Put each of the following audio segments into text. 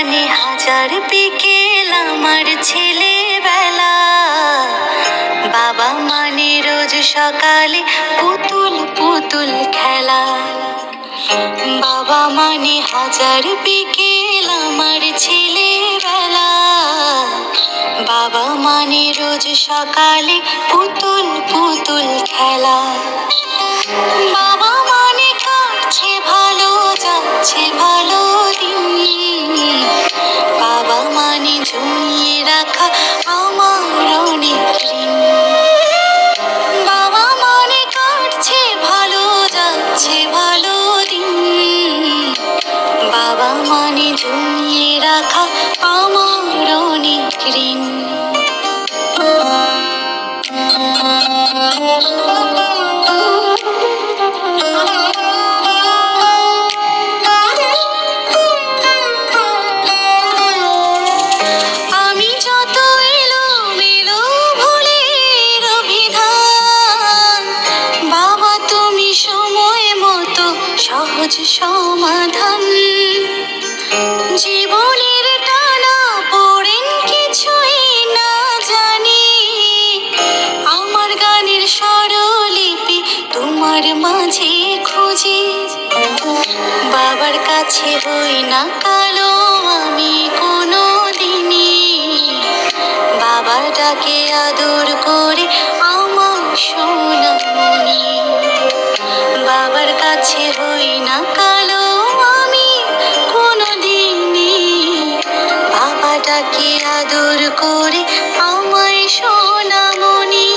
মানে হাজার বিকেল আমার ছেলেবেলা। বাবা মানে রোজ সকালে পুতুল পুতুল খেলা। বাবা মানে হাজার বিকেল আমার ছেলেবেলা। বাবা মানে রোজ সকালে পুতুল পুতুল খেলা। বাবা মানে কাটছে ভালো, যাচ্ছে ভালো দিন। বাবা মানে জমিয়ে রাখা আমার অনেক ঋণ। বাবা মানে কাটছে ভালো, যাচ্ছে ভালো দিন। বাবা মানে জমিয়ে রাখা আমার অনেক ঋণ। আমি যত এলোমেলো ভুলের অভিধান, বাবা তুমি সময় মতো সহজ সমাধান। জীবনের টানা পড়েন কিছুই না জানি, আমার গানের স্বরলিপি তোমার মাঝে খুঁজি। বাবার কাছে হই না কালো আমি কোনো দিনই, বাবার ডাকে আদর করে আমার সোনামণি। বাবার কাছে হই না কালো আমি কোনো দিনই, বাবা ডাকে আদর করে আমায় সোনামণি।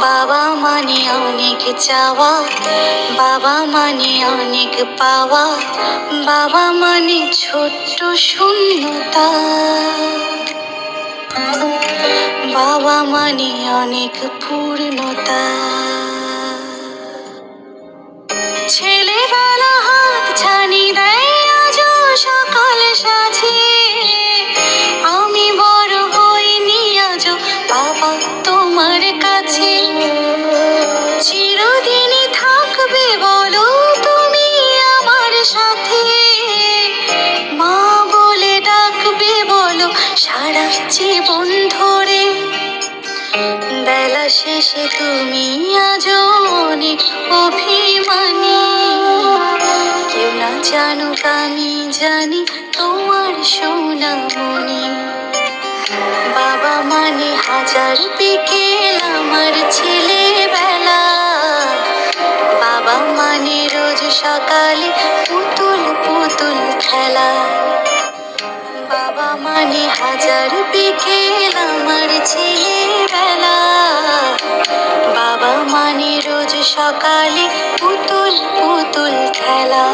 বাবা মানে অনেক চাওয়া, বাবা মানে অনেক পাওয়া। বাবা মানে ছোট্ট শূন্যতা। বাবা মানে অনেক পূর্ণতা। ছেলেবেলা হাত ছানি দেয় আজও সকাল সাজে, আমি বড় হইনি আজও বাবা তোমার কাছে। চিরদিনই থাকবে বলো তুমি আমার সাথে, মা বলে ডাকবে বলো সারা জীবন ধরে। বেলা শেষে তুমি আজও অনেক অভিমানী, কেউ না জানুক আমি জানি তোমার সোনামণি। বাবা মানে হাজার বিকেল আমার ছেলেবেলা। বাবা মানে রোজ সকালে পুতুল পুতুল খেলা। বাবা মানে হাজার বিকেল আমার ছেলেবেলা। বাবা মানে রোজ সকালে পুতুল পুতুল খেলা।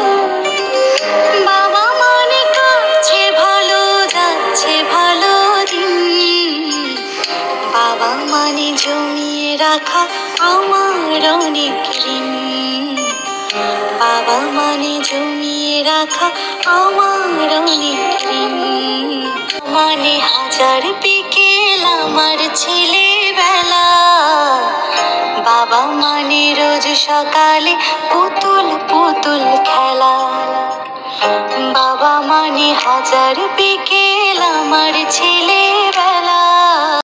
বাবা মানে কাটছে ভালো, যাচ্ছে ভালো দিন। বাবা মানে জমিয়ে রাখা আমার অনেক ঋণ। বাবা মানে জমিয়ে রাখা আমার অনেক ঋণ। মানে হাজার বিকেল আমার ছেলেবেলা। বাবা মানে রোজ সকালে পুতুল পুতুল খেলা। বাবা মানে হাজার বিকেল আমার ছেলেবেলা।